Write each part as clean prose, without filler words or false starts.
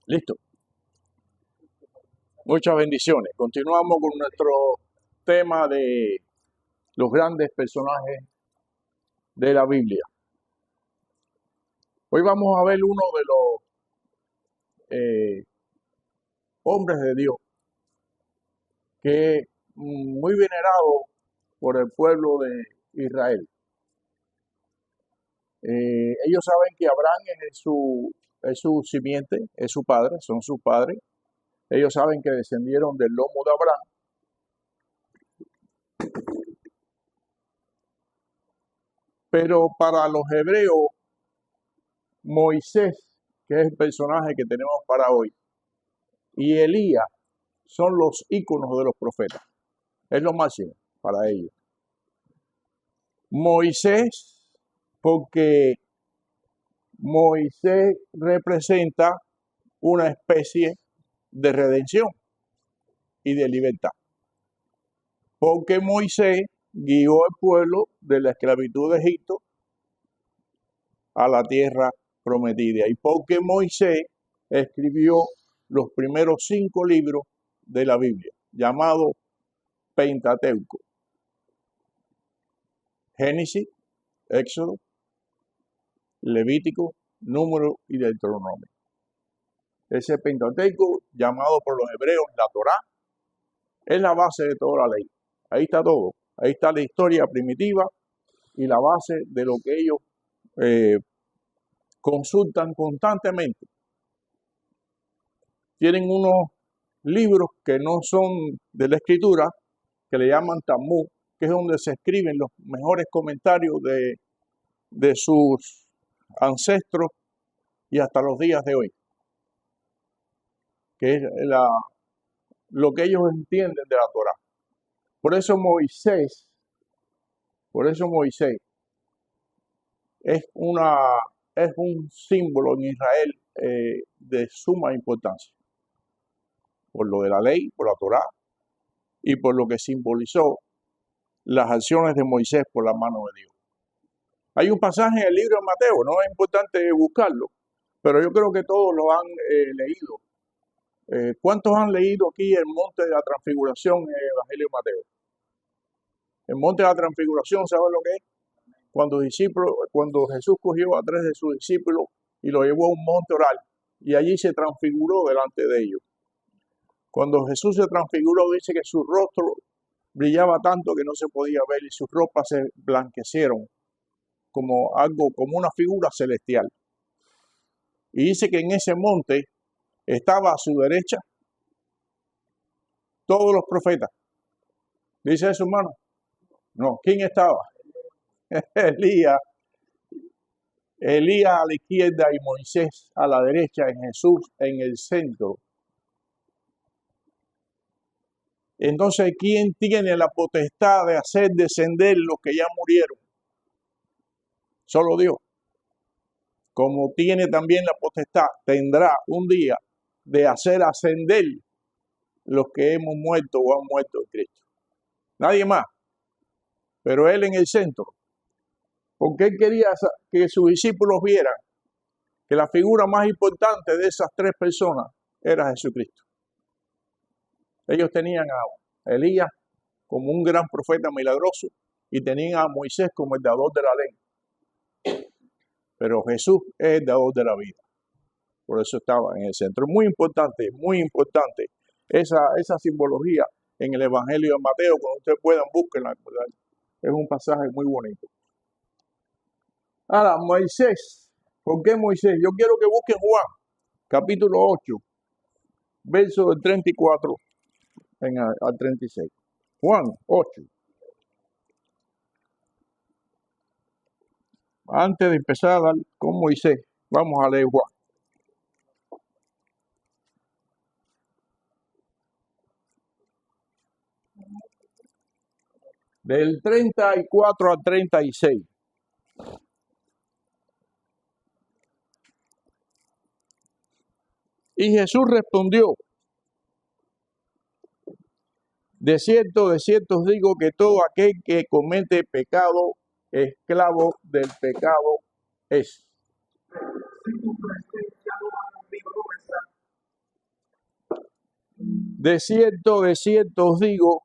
Listo. Muchas bendiciones. Continuamos con nuestro tema de los grandes personajes de la Biblia. Hoy vamos a ver uno de los hombres de Dios que es muy venerado por el pueblo de Israel. Ellos saben que Abraham es su simiente, es su padre, son sus padres. Ellos saben que descendieron del lomo de Abraham. Pero para los hebreos, Moisés, que es el personaje que tenemos para hoy, y Elías son los íconos de los profetas. Es lo máximo para ellos. Moisés, porque Moisés representa una especie de redención y de libertad. Porque Moisés guió al pueblo de la esclavitud de Egipto a la tierra prometida. Y porque Moisés escribió los primeros 5 libros de la Biblia, llamados Pentateuco. Génesis, Éxodo, Levítico, Número y Deuteronomio. Ese Pentateuco, llamado por los hebreos la Torá, es la base de toda la ley. Ahí está todo. Ahí está la historia primitiva y la base de lo que ellos consultan constantemente. Tienen unos libros que no son de la escritura, que le llaman Talmud, que es donde se escriben los mejores comentarios de sus ancestros y hasta los días de hoy, que es lo que ellos entienden de la Torá. Por eso Moisés es un símbolo en Israel de suma importancia, por lo de la ley, por la Torá y por lo que simbolizó las acciones de Moisés por la mano de Dios. Hay un pasaje en el libro de Mateo, no es importante buscarlo, pero yo creo que todos lo han leído. ¿Cuántos han leído aquí el Monte de la Transfiguración en el Evangelio de Mateo? El Monte de la Transfiguración, ¿saben lo que es? Cuando Jesús cogió a 3 de sus discípulos y lo llevó a un monte oral y allí se transfiguró delante de ellos. Cuando Jesús se transfiguró, dice que su rostro brillaba tanto que no se podía ver y sus ropas se blanquecieron como una figura celestial. Y dice que en ese monte estaba a su derecha todos los profetas. ¿Dice eso, hermano? No. ¿Quién estaba? Elías a la izquierda y Moisés a la derecha, en Jesús en el centro. Entonces, ¿quién tiene la potestad de hacer descender los que ya murieron? Solo Dios. Como tiene también la potestad, tendrá un día de hacer ascender los que hemos muerto o han muerto en Cristo. Nadie más. Pero Él en el centro. Porque Él quería que sus discípulos vieran que la figura más importante de esas 3 personas era Jesucristo. Ellos tenían a Elías como un gran profeta milagroso y tenían a Moisés como el dador de la ley. Pero Jesús es el dador de la vida. Por eso estaba en el centro. Muy importante esa simbología en el Evangelio de Mateo. Cuando ustedes puedan, búsquenla. Es un pasaje muy bonito. Ahora, Moisés. ¿Por qué Moisés? Yo quiero que busquen Juan, capítulo 8, verso del 34 al 36. Juan 8. Antes de empezar con Moisés, vamos a leer Juan. Del 34 al 36. Y Jesús respondió: de cierto os digo que todo aquel que comete pecado, esclavo del pecado es. de cierto os digo,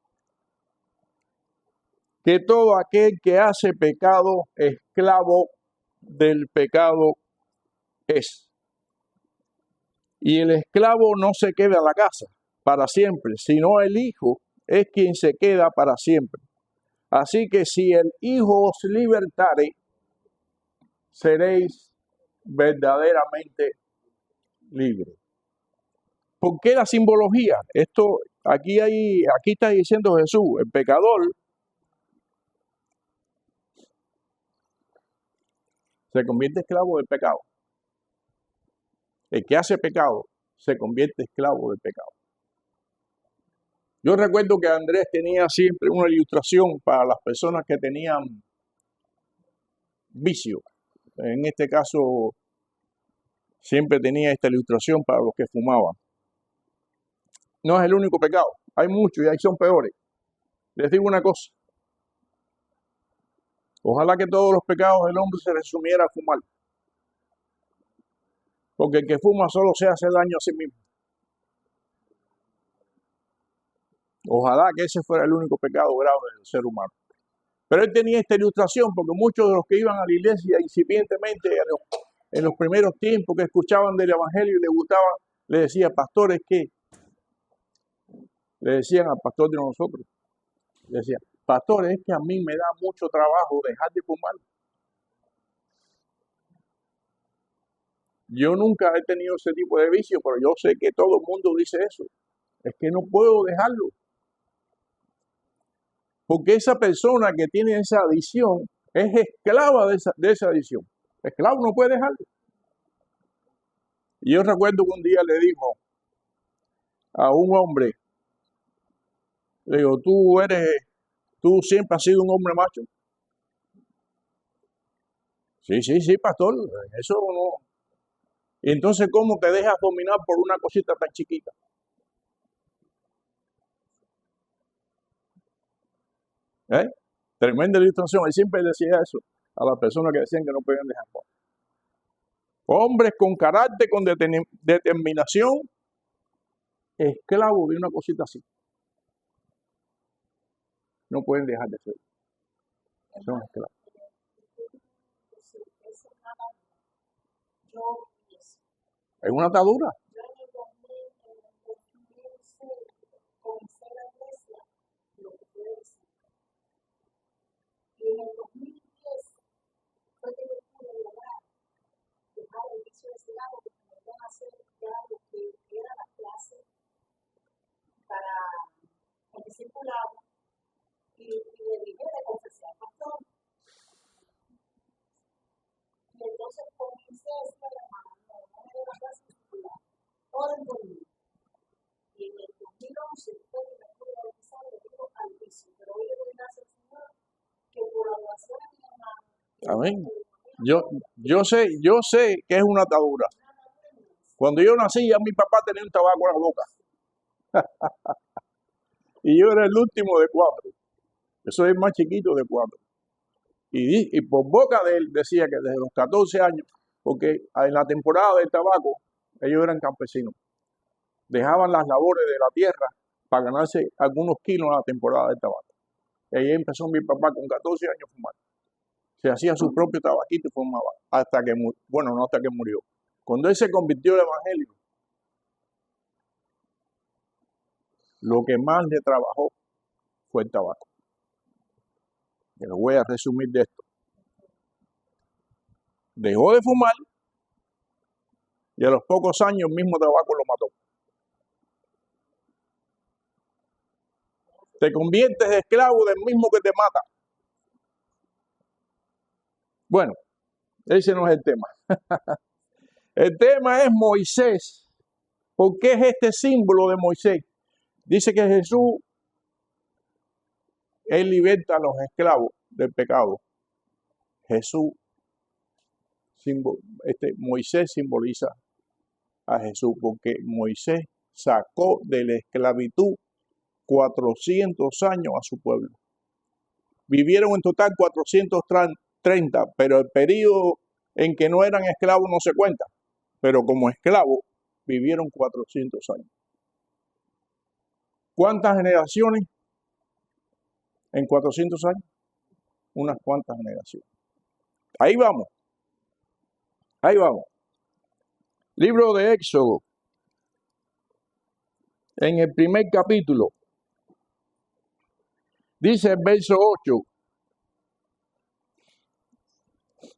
que todo aquel que hace pecado, esclavo del pecado es. Y el esclavo no se queda en la casa para siempre, sino el Hijo es quien se queda para siempre. Así que si el Hijo os libertare, seréis verdaderamente libres. ¿Por qué la simbología? Esto aquí está diciendo Jesús, el pecador se convierte esclavo del pecado. El que hace pecado se convierte esclavo del pecado. Yo recuerdo que Andrés tenía siempre una ilustración para las personas que tenían vicio. En este caso, siempre tenía esta ilustración para los que fumaban. No es el único pecado. Hay muchos y ahí son peores. Les digo una cosa. Ojalá que todos los pecados del hombre se resumiera a fumar. Porque el que fuma solo se hace daño a sí mismo. Ojalá que ese fuera el único pecado grave del ser humano. Pero él tenía esta ilustración porque muchos de los que iban a la iglesia incipientemente en los primeros tiempos que escuchaban del evangelio y les gustaba, le decía, pastores, ¿qué? Le decían al pastor de nosotros, le decían, pastores, es que a mí me da mucho trabajo dejar de fumar. Yo nunca he tenido ese tipo de vicio, pero yo sé que todo el mundo dice eso. Es que no puedo dejarlo. Porque esa persona que tiene esa adicción es esclava de esa adicción. Esclavo no puede dejarlo. Y yo recuerdo que un día le dijo a un hombre, le digo, tú siempre has sido un hombre macho. Sí, pastor, eso no. Y entonces, ¿cómo te dejas dominar por una cosita tan chiquita? Tremenda ilustración. Él siempre decía eso a las personas que decían que no podían dejar. Hombres con carácter, con determinación, esclavos de una cosita así. No pueden dejar de ser. Son esclavos. Es una atadura. Amén. Yo sé que es una atadura. Cuando yo nací, ya mi papá tenía un tabaco en la boca. Y yo era el último de 4. Yo soy el más chiquito de 4. Y por boca de él decía que desde los 14 años, porque en la temporada del tabaco, ellos eran campesinos. Dejaban las labores de la tierra para ganarse algunos kilos en la temporada del tabaco. Y ahí empezó mi papá con 14 años a fumar. Se hacía su propio tabaquito y fumaba. Hasta que, no hasta que murió. Cuando él se convirtió al evangelio, lo que más le trabajó fue el tabaco. Y lo voy a resumir de esto. Dejó de fumar y a los pocos años el mismo tabaco lo mató. Te conviertes esclavo del mismo que te mata. Bueno, ese no es el tema. El tema es Moisés. ¿Por qué es este símbolo de Moisés? Dice que Jesús, él liberta a los esclavos del pecado. Moisés simboliza a Jesús, porque Moisés sacó de la esclavitud 400 años a su pueblo. Vivieron en total 430, pero el periodo en que no eran esclavos no se cuenta. Pero como esclavos vivieron 400 años. ¿Cuántas generaciones en 400 años? Unas cuantas generaciones. Ahí vamos. Ahí vamos. Libro de Éxodo. En el primer capítulo. Dice el verso 8.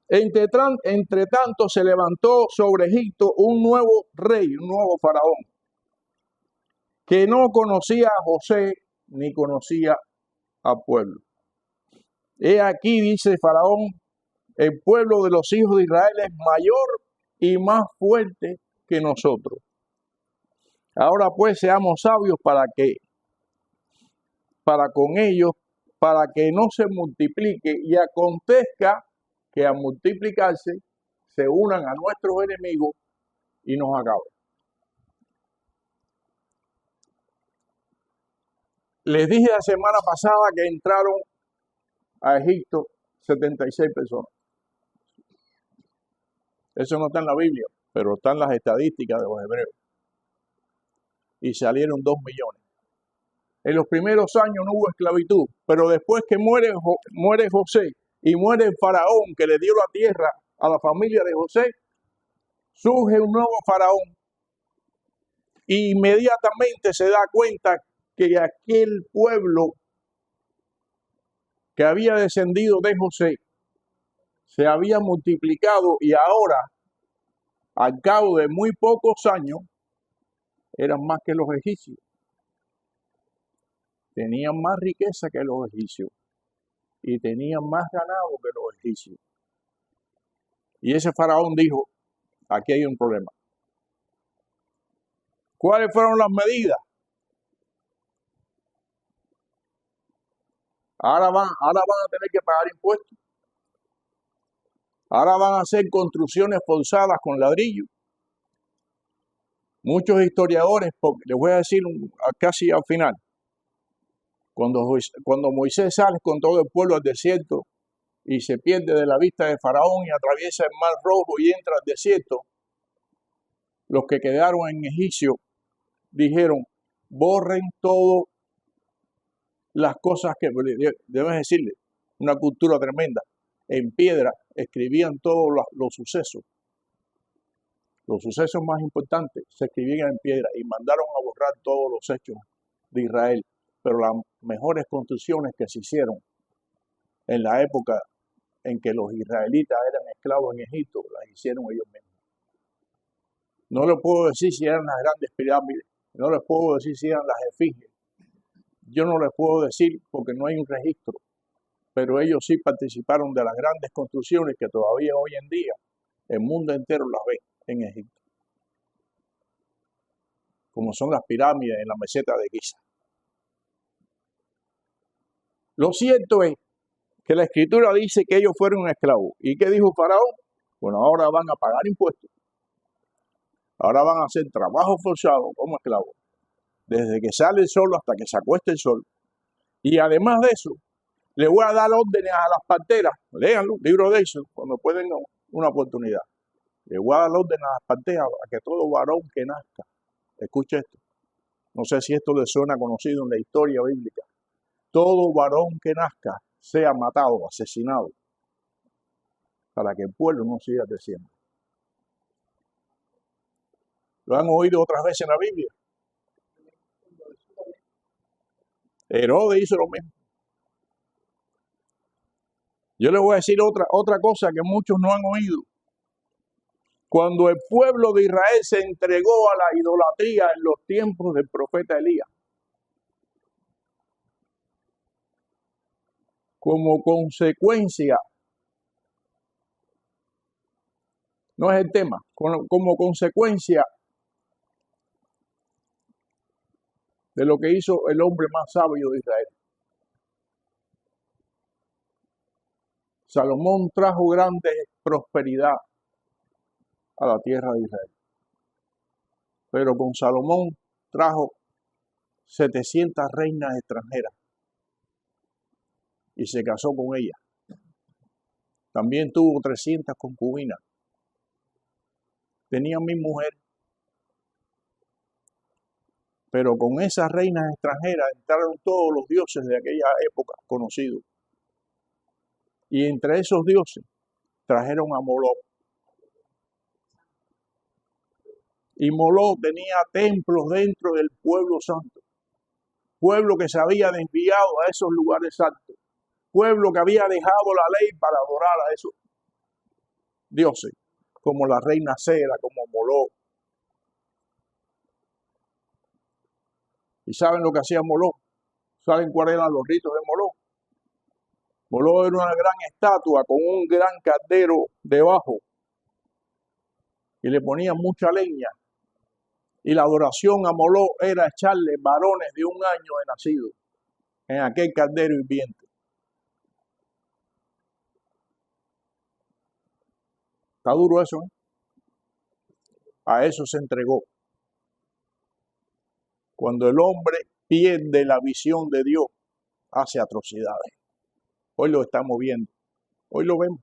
Entre tanto se levantó sobre Egipto un nuevo rey, un nuevo faraón, que no conocía a José ni conocía al pueblo. He aquí, dice Faraón, el pueblo de los hijos de Israel es mayor y más fuerte que nosotros. Ahora pues seamos sabios para con ellos, para que no se multiplique y acontezca que al multiplicarse se unan a nuestros enemigos y nos acaben. Les dije la semana pasada que entraron a Egipto 76 personas. Eso no está en la Biblia, pero están las estadísticas de los hebreos. Y salieron 2 millones. En los primeros años no hubo esclavitud, pero después que muere José y muere el faraón que le dio la tierra a la familia de José, surge un nuevo faraón y inmediatamente se da cuenta que aquel pueblo que había descendido de José se había multiplicado y ahora, al cabo de muy pocos años, eran más que los egipcios. Tenían más riqueza que los egipcios y tenían más ganado que los egipcios. Y ese faraón dijo, aquí hay un problema. ¿Cuáles fueron las medidas? Ahora van a tener que pagar impuestos. Ahora van a hacer construcciones forzadas con ladrillo. Muchos historiadores, les voy a decir casi al final, cuando Moisés sale con todo el pueblo al desierto y se pierde de la vista de Faraón y atraviesa el Mar Rojo y entra al desierto, los que quedaron en Egipcio dijeron, borren todo las cosas que, debes decirle, una cultura tremenda, en piedra escribían todos los sucesos. Los sucesos más importantes se escribían en piedra y mandaron a borrar todos los hechos de Israel. Pero las mejores construcciones que se hicieron en la época en que los israelitas eran esclavos en Egipto, las hicieron ellos mismos. No les puedo decir si eran las grandes pirámides, no les puedo decir si eran las efigies. Yo no les puedo decir porque no hay un registro, pero ellos sí participaron de las grandes construcciones que todavía hoy en día el mundo entero las ve en Egipto, como son las pirámides en la meseta de Giza. Lo cierto es que la escritura dice que ellos fueron esclavos. ¿Y qué dijo Faraón? Bueno, ahora van a pagar impuestos. Ahora van a hacer trabajo forzado como esclavos, desde que sale el sol hasta que se acuesta el sol. Y además de eso, le voy a dar órdenes a las parteras. Léanlo, libro de eso, cuando pueden una oportunidad. Le voy a dar órdenes a las parteras a que todo varón que nazca, escuche esto. No sé si esto le suena conocido en la historia bíblica. Todo varón que nazca sea matado, asesinado, para que el pueblo no siga creciendo. ¿Lo han oído otras veces en la Biblia? Herodes hizo lo mismo. Yo les voy a decir otra cosa que muchos no han oído. Cuando el pueblo de Israel se entregó a la idolatría en los tiempos del profeta Elías, como consecuencia, no es el tema, como consecuencia de lo que hizo el hombre más sabio de Israel. Salomón trajo grande prosperidad a la tierra de Israel. Pero con Salomón trajo 700 reinas extranjeras y se casó con ellas. También tuvo 300 concubinas. Tenía 1000 mujeres. Pero con esas reinas extranjeras entraron todos los dioses de aquella época conocidos. Y entre esos dioses trajeron a Moloch. Y Moloch tenía templos dentro del pueblo santo. Pueblo que se había desviado a esos lugares santos. Pueblo que había dejado la ley para adorar a esos dioses, como la reina Cera, como Moloch. ¿Y saben lo que hacía Moloch? ¿Saben cuáles eran los ritos de Moloch? Moloch era una gran estatua con un gran caldero debajo y le ponían mucha leña. Y la adoración a Moloch era echarle varones de 1 año de nacido en aquel caldero hirviente. Está duro eso, ¿eh? A eso se entregó. Cuando el hombre pierde la visión de Dios, hace atrocidades. Hoy lo estamos viendo. Hoy lo vemos.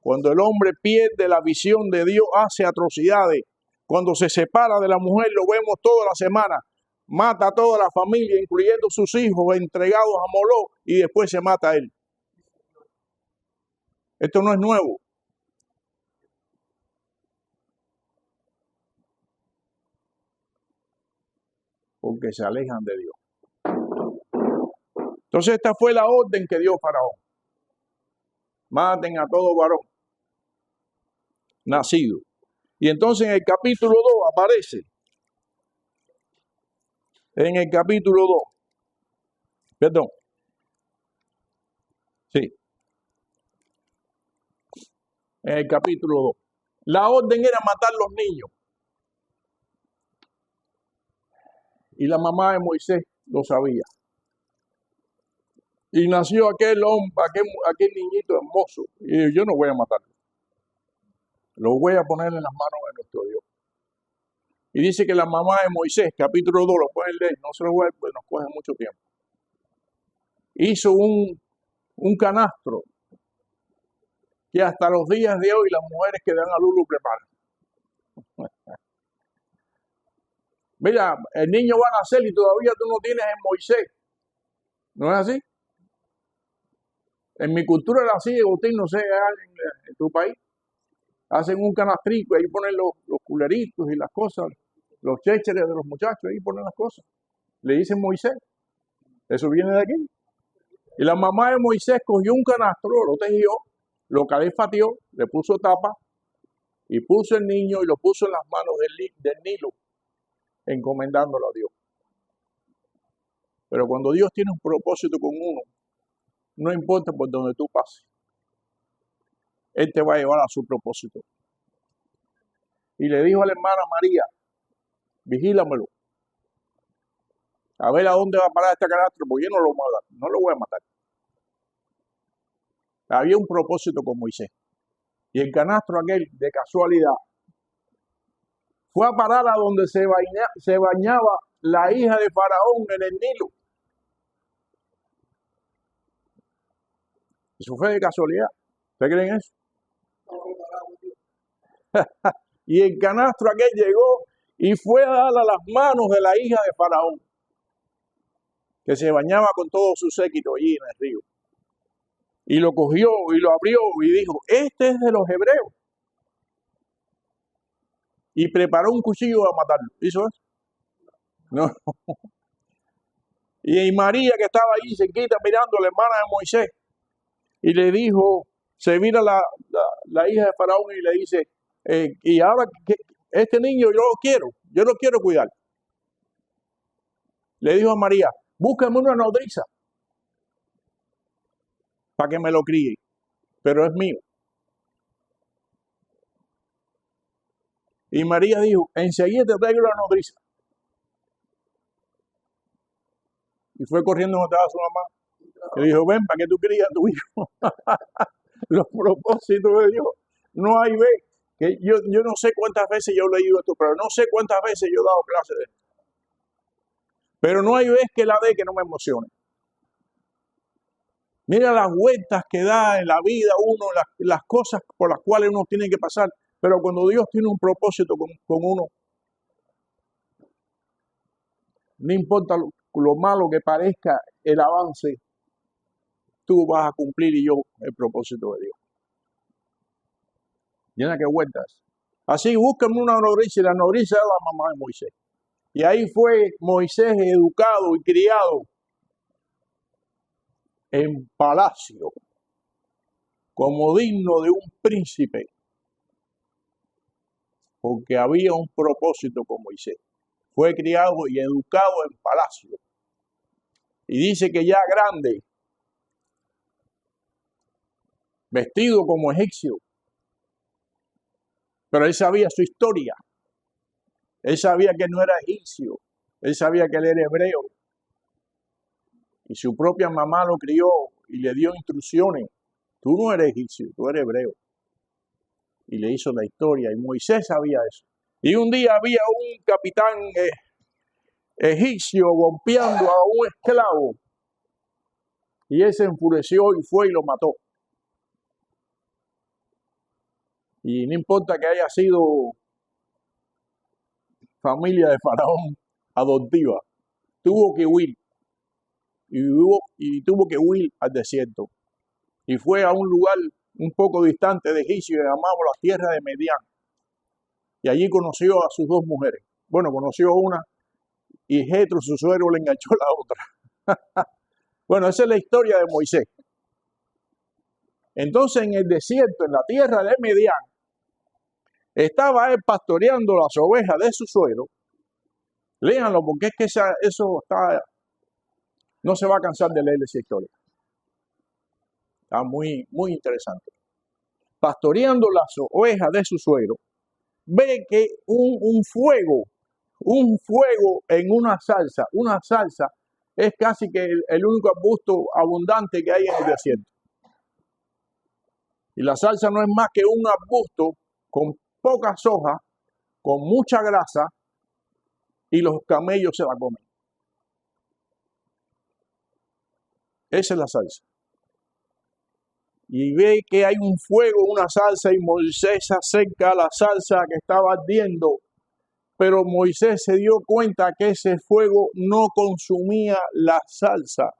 Cuando el hombre pierde la visión de Dios, hace atrocidades. Cuando se separa de la mujer, lo vemos toda la semana. Mata a toda la familia, incluyendo sus hijos, entregados a Moloch, y después se mata a él. Esto no es nuevo. Porque se alejan de Dios. Entonces esta fue la orden que dio Faraón. Maten a todo varón nacido. Y entonces en el capítulo 2 aparece. En el capítulo 2. Perdón. Sí. En el capítulo 2. La orden era matar los niños. Y la mamá de Moisés lo sabía. Y nació aquel hombre, aquel niñito hermoso. Y dijo, yo no voy a matarlo. Lo voy a poner en las manos de nuestro Dios. Y dice que la mamá de Moisés, capítulo 2, lo pueden leer, no se lo voy a leer, pues nos coge mucho tiempo. Hizo un canastro que hasta los días de hoy las mujeres que dan a luz lo preparan. Mira, el niño va a nacer y todavía tú no tienes en Moisés. ¿No es así? En mi cultura era así, Agustín, no sé, en tu país. Hacen un canastrico y ahí ponen los culeritos y las cosas, los chécheres de los muchachos, ahí ponen las cosas. Le dicen Moisés. Eso viene de aquí. Y la mamá de Moisés cogió un canastro, lo tejió, lo califateó, le puso tapa y puso el niño y lo puso en las manos del Nilo, encomendándolo a Dios. Pero cuando Dios tiene un propósito con uno, no importa por donde tú pases, Él te va a llevar a su propósito. Y le dijo a la hermana María, vigílamelo, a ver a dónde va a parar este canastro, porque yo no lo voy a matar. Había un propósito con Moisés. Y el canastro aquel, de casualidad, fue a parar a donde se bañaba la hija de Faraón en el Nilo. Eso fue de casualidad. ¿Ustedes creen eso? Y el canastro aquel llegó y fue a dar a las manos de la hija de Faraón, que se bañaba con todo su séquito allí en el río. Y lo cogió y lo abrió y dijo, este es de los hebreos. Y preparó un cuchillo a matarlo. ¿Hizo eso? No. Y María, que estaba ahí cerquita mirando a la hermana de Moisés, y le dijo, se mira la hija de Faraón y le dice, y ahora este niño yo lo quiero cuidar. Le dijo a María, búscame una nodriza para que me lo críe, pero es mío. Y María dijo, enseguida te traigo la nodriza. Y fue corriendo donde estaba su mamá. Y dijo, ven, ¿para qué tú crías a tu hijo? Los propósitos de Dios. No hay vez. Que yo no sé cuántas veces yo he leído esto, pero no sé cuántas veces yo he dado clases de esto. Pero no hay vez que la dé que no me emocione. Mira las vueltas que da en la vida uno, las cosas por las cuales uno tiene que pasar. Pero cuando Dios tiene un propósito con uno, No importa lo malo que parezca el avance, tú vas a cumplir y yo el propósito de Dios. Llena que vueltas. Así, búsquenme una nodriza, y la nodriza era la mamá de Moisés. Y ahí fue Moisés educado y criado en palacio, como digno de un príncipe, porque había un propósito con Moisés. Fue criado y educado en palacio. Y dice que ya grande, vestido como egipcio, pero él sabía su historia. Él sabía que no era egipcio, él sabía que él era hebreo. Y su propia mamá lo crió y le dio instrucciones. Tú no eres egipcio, tú eres hebreo. Y le hizo la historia, y Moisés sabía eso. Y un día había un capitán egipcio golpeando a un esclavo, y él se enfureció y fue y lo mató. Y no importa que haya sido familia de Faraón adoptiva, tuvo que huir, y tuvo que huir al desierto. Y fue a un lugar un poco distante de Egipcio, llamado la tierra de Medián. Y allí conoció a sus dos mujeres. Bueno, conoció a una, y Jetro, su suegro, le enganchó la otra. Bueno, esa es la historia de Moisés. Entonces, en el desierto, en la tierra de Medián, estaba él pastoreando las ovejas de su suegro. Léanlo, porque es que eso está, no se va a cansar de leer esa historia. Está muy, muy interesante. Pastoreando las ovejas de su suegro, ve que un fuego en una salsa es casi que el único arbusto abundante que hay en el desierto. Y la salsa no es más que un arbusto con pocas hojas, con mucha grasa, y los camellos se la comen. Esa es la salsa. Y ve que hay un fuego, una salsa, y Moisés se acerca a la salsa que estaba ardiendo. Pero Moisés se dio cuenta que ese fuego no consumía la salsa,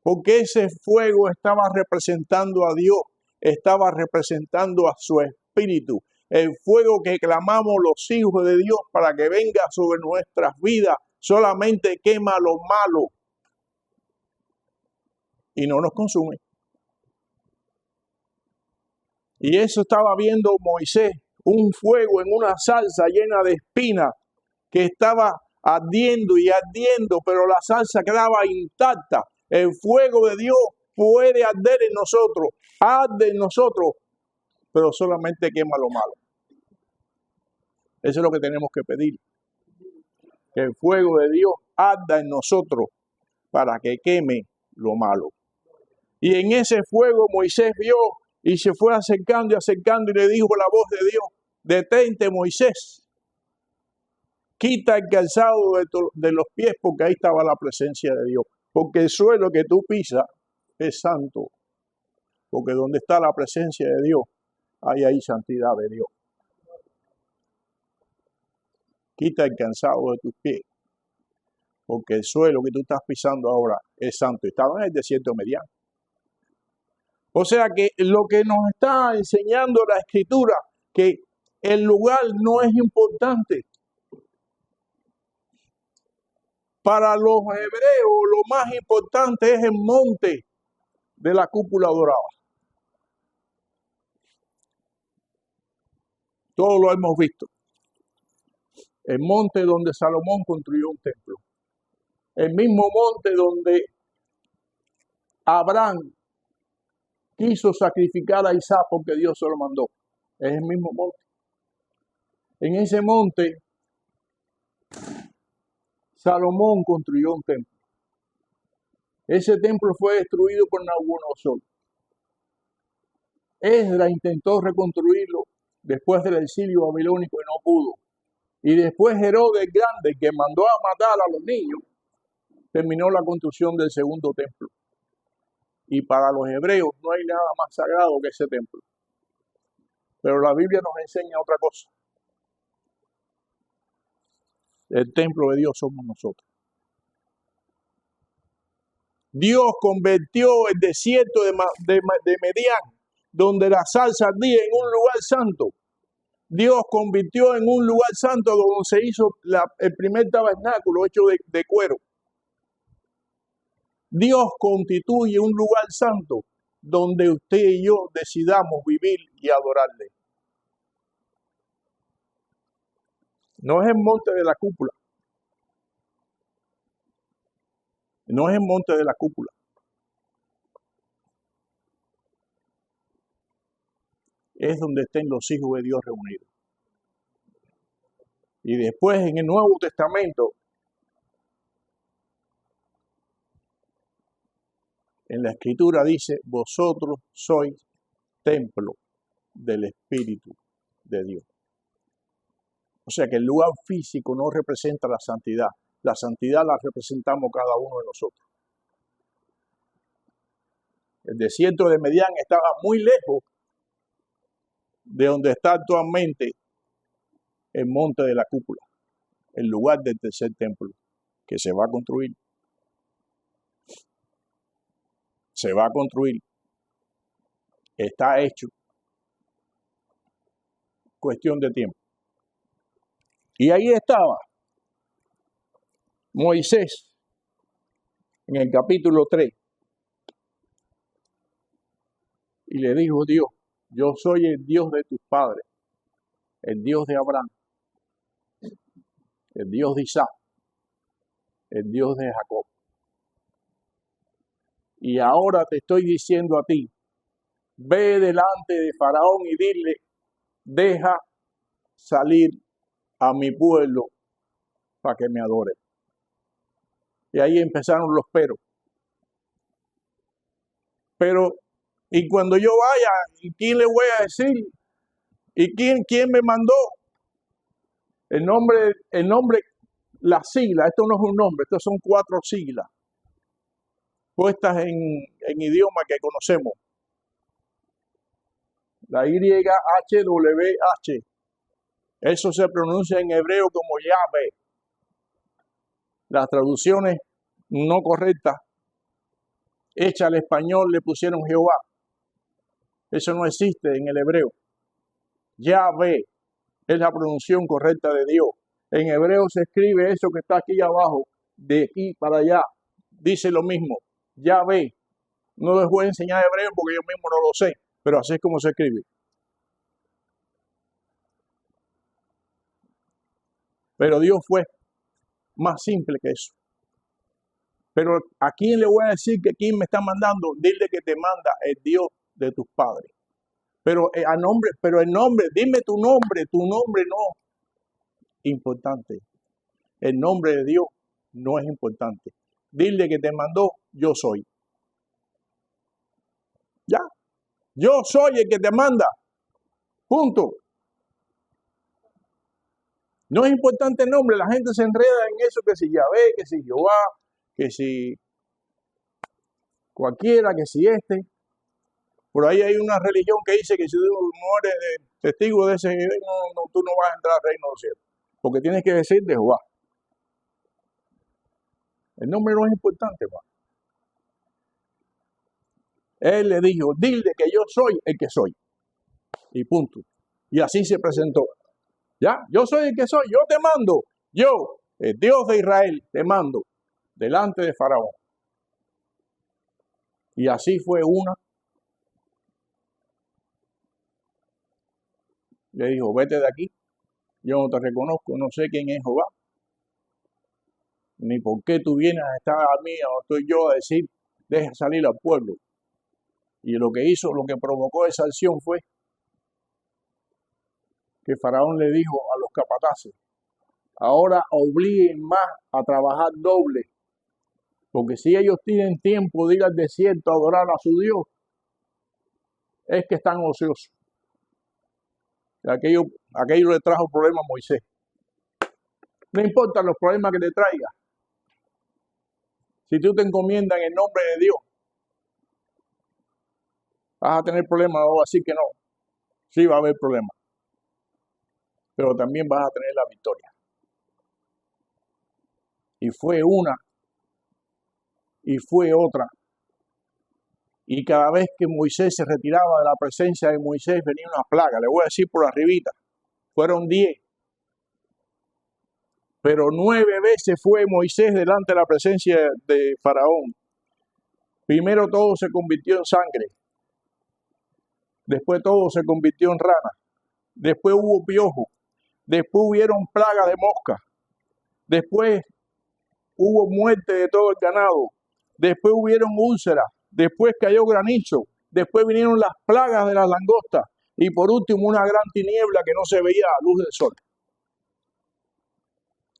porque ese fuego estaba representando a Dios, estaba representando a su espíritu. El fuego que clamamos los hijos de Dios para que venga sobre nuestras vidas solamente quema lo malo y no nos consume. Y eso estaba viendo Moisés, un fuego en una salsa llena de espinas que estaba ardiendo y ardiendo, pero la salsa quedaba intacta. El fuego de Dios puede arder en nosotros, arde en nosotros, pero solamente quema lo malo. Eso es lo que tenemos que pedir. Que el fuego de Dios arda en nosotros para que queme lo malo. Y en ese fuego Moisés vio y se fue acercando y le dijo la voz de Dios: detente, Moisés, quita el calzado de los pies, porque ahí estaba la presencia de Dios. Porque el suelo que tú pisas es santo. Porque donde está la presencia de Dios, hay santidad de Dios. Quita el calzado de tus pies, porque el suelo que tú estás pisando ahora es santo. Estaba en el desierto Medián. O sea que lo que nos está enseñando la Escritura, que el lugar no es importante. Para los hebreos lo más importante es el monte de la cúpula dorada. Todo lo hemos visto. El monte donde Salomón construyó un templo. El mismo monte donde Abraham quiso sacrificar a Isaac porque Dios se lo mandó. Es el mismo monte. En ese monte Salomón construyó un templo. Ese templo fue destruido por Nabucodonosor. Esdras intentó reconstruirlo después del exilio babilónico y no pudo. Y después Herodes Grande, que mandó a matar a los niños, terminó la construcción del segundo templo. Y para los hebreos no hay nada más sagrado que ese templo. Pero la Biblia nos enseña otra cosa. El templo de Dios somos nosotros. Dios convirtió el desierto de Medián, donde la salsa ardía, en un lugar santo. Dios convirtió en un lugar santo donde se hizo el primer tabernáculo hecho de cuero. Dios constituye un lugar santo donde usted y yo decidamos vivir y adorarle. No es el monte de la cúpula. No es el monte de la cúpula. Es donde estén los hijos de Dios reunidos. Y después en el Nuevo Testamento, en la Escritura dice, vosotros sois templo del Espíritu de Dios. O sea que el lugar físico no representa la santidad. La santidad la representamos cada uno de nosotros. El desierto de Medián estaba muy lejos de donde está actualmente el monte de la cúpula, el lugar del tercer templo, que se va a construir. Se va a construir. Está hecho. Cuestión de tiempo. Y ahí estaba Moisés en el capítulo 3. Y le dijo Dios, yo soy el Dios de tus padres, el Dios de Abraham, el Dios de Isaac, el Dios de Jacob. Y ahora te estoy diciendo a ti, ve delante de Faraón y dile, deja salir a mi pueblo para que me adore. Y ahí empezaron los peros. Pero, y cuando yo vaya, ¿y quién le voy a decir? ¿Y quién me mandó? El nombre, la sigla, esto no es un nombre, estos son 4 siglas, puestas en idioma que conocemos. La YHWH, eso se pronuncia en hebreo como Yahvé. Las traducciones no correctas, hechas al español, le pusieron Jehová. Eso no existe en el hebreo. Yahvé es la pronunciación correcta de Dios. En hebreo se escribe eso que está aquí abajo, de aquí para allá. Dice lo mismo, Yahvé. No les voy a enseñar hebreo porque yo mismo no lo sé, pero así es como se escribe. Pero Dios fue más simple que eso. Pero ¿a quién le voy a decir que quién me está mandando? Dile que te manda el Dios de tus padres. Pero el nombre, dime tu nombre no importante. El nombre de Dios no es importante. Dile que te mandó, yo soy. Ya, yo soy el que te manda. Punto. No es importante el nombre, la gente se enreda en eso, que si Yahvé, que si Jehová, que si cualquiera, que si este. Por ahí hay una religión que dice que si tú no eres testigo de ese, tú no vas a entrar al reino de los cielos. Porque tienes que decir de Jehová. El nombre no es importante, hermano. Él le dijo, dile que yo soy el que soy. Y punto. Y así se presentó. Ya, yo soy el que soy, yo te mando. Yo, el Dios de Israel, te mando delante de Faraón. Y así fue una. Le dijo, vete de aquí. Yo no te reconozco, no sé quién es Jehová. Ni por qué tú vienes a estar a mí o estoy yo a decir, deja salir al pueblo. Y lo que hizo, lo que provocó esa acción fue que Faraón le dijo a los capataces, ahora obliguen más a trabajar doble, porque si ellos tienen tiempo de ir al desierto a adorar a su Dios, es que están ociosos. Aquello le trajo problemas a Moisés. No importa los problemas que le traiga. Si tú te encomiendas en el nombre de Dios, vas a tener problemas, no voy a decir que no. Sí va a haber problemas. Pero también vas a tener la victoria. Y fue una, y fue otra. Y cada vez que Moisés se retiraba de la presencia de Moisés, venía una plaga. Le voy a decir por arribita. Fueron 10. Pero 9 veces fue Moisés delante de la presencia de Faraón. Primero todo se convirtió en sangre. Después todo se convirtió en rana. Después hubo piojo. Después hubieron plagas de mosca. Después hubo muerte de todo el ganado. Después hubieron úlceras. Después cayó granizo. Después vinieron las plagas de las langostas. Y por último una gran tiniebla que no se veía a la luz del sol.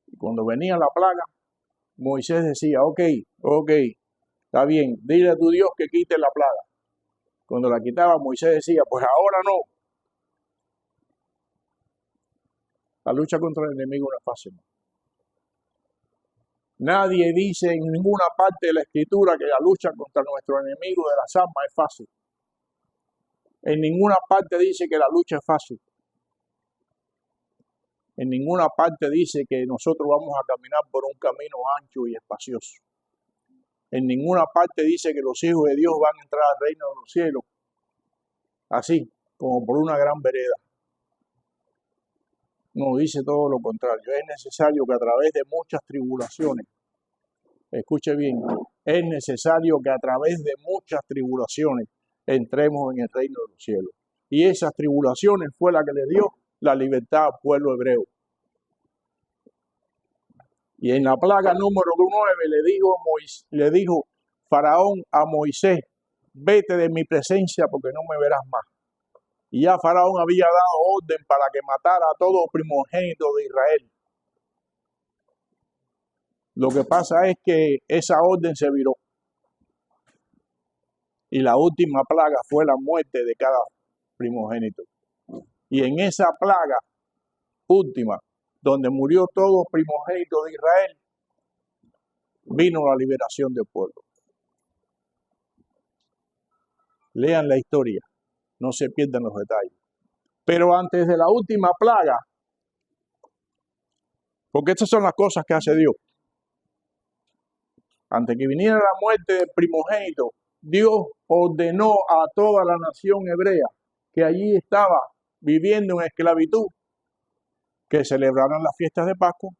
Y cuando venía la plaga, Moisés decía, ok, está bien, dile a tu Dios que quite la plaga. Cuando la quitaba, Moisés decía, pues ahora no. La lucha contra el enemigo no es fácil. Nadie dice en ninguna parte de la Escritura que la lucha contra nuestro enemigo de las almas es fácil. En ninguna parte dice que la lucha es fácil. En ninguna parte dice que nosotros vamos a caminar por un camino ancho y espacioso. En ninguna parte dice que los hijos de Dios van a entrar al reino de los cielos, así como por una gran vereda. No, dice todo lo contrario. Es necesario que a través de muchas tribulaciones, escuche bien, es necesario que a través de muchas tribulaciones entremos en el reino de los cielos. Y esas tribulaciones fue la que le dio la libertad al pueblo hebreo. Y en la plaga número 9 le dijo Faraón a Moisés, vete de mi presencia porque no me verás más. Y ya Faraón había dado orden para que matara a todo primogénito de Israel. Lo que pasa es que esa orden se viró. Y la última plaga fue la muerte de cada primogénito. Y en esa plaga última, donde murió todo primogénito de Israel, vino la liberación del pueblo. Lean la historia, no se pierdan los detalles. Pero antes de la última plaga, porque estas son las cosas que hace Dios. Antes que viniera la muerte del primogénito, Dios ordenó a toda la nación hebrea que allí estaba viviendo en esclavitud que celebraran las fiestas de Pascua,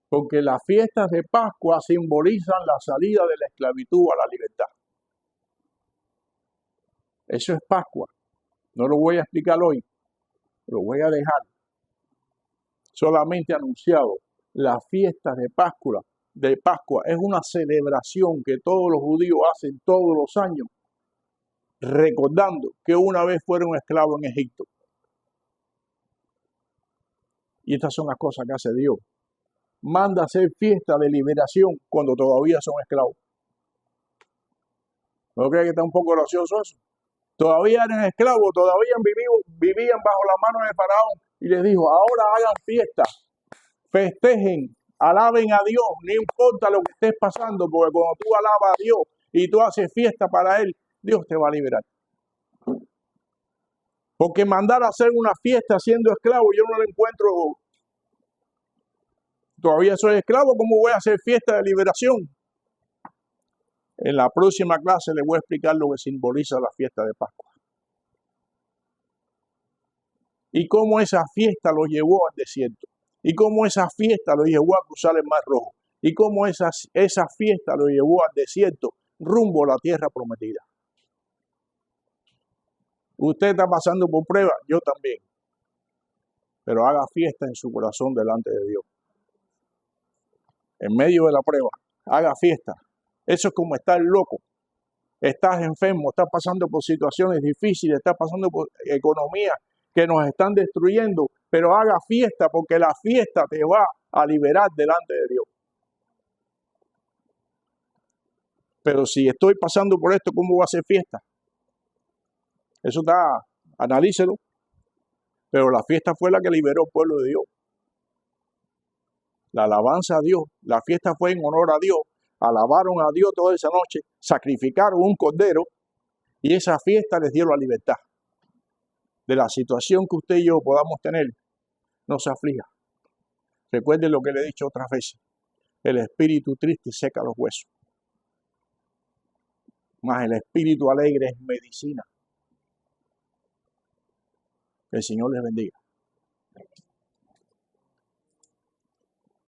porque las fiestas de Pascua simbolizan la salida de la esclavitud a la libertad. Eso es Pascua. No lo voy a explicar hoy, lo voy a dejar solamente anunciado. Las fiestas de Pascua es una celebración que todos los judíos hacen todos los años, recordando que una vez fueron esclavos en Egipto. Y estas son las cosas que hace Dios. Manda hacer fiesta de liberación cuando todavía son esclavos. ¿No cree que está un poco gracioso eso? Todavía eran esclavos, todavía vivían bajo la mano de Faraón. Y les dijo, ahora hagan fiesta, festejen, alaben a Dios, no importa lo que estés pasando, porque cuando tú alabas a Dios y tú haces fiesta para Él, Dios te va a liberar. Porque mandar a hacer una fiesta siendo esclavo, yo no lo encuentro. Todavía soy esclavo, ¿cómo voy a hacer fiesta de liberación? En la próxima clase les voy a explicar lo que simboliza la fiesta de Pascua. Y cómo esa fiesta los llevó al desierto. Y cómo esa fiesta los llevó a cruzar el Mar Rojo. Y cómo esa fiesta los llevó al desierto rumbo a la tierra prometida. Usted está pasando por prueba, yo también. Pero haga fiesta en su corazón delante de Dios. En medio de la prueba, haga fiesta. Eso es como estar loco. Estás enfermo, estás pasando por situaciones difíciles, estás pasando por economía que nos están destruyendo, pero haga fiesta porque la fiesta te va a liberar delante de Dios. Pero si estoy pasando por esto, ¿cómo voy a hacer fiesta? Eso está, analícelo. Pero la fiesta fue la que liberó al pueblo de Dios. La alabanza a Dios, la fiesta fue en honor a Dios. Alabaron a Dios toda esa noche, sacrificaron un cordero y esa fiesta les dio la libertad. De la situación que usted y yo podamos tener, no se aflija. Recuerden lo que le he dicho otras veces. El espíritu triste seca los huesos. Mas el espíritu alegre es medicina. Que el Señor les bendiga.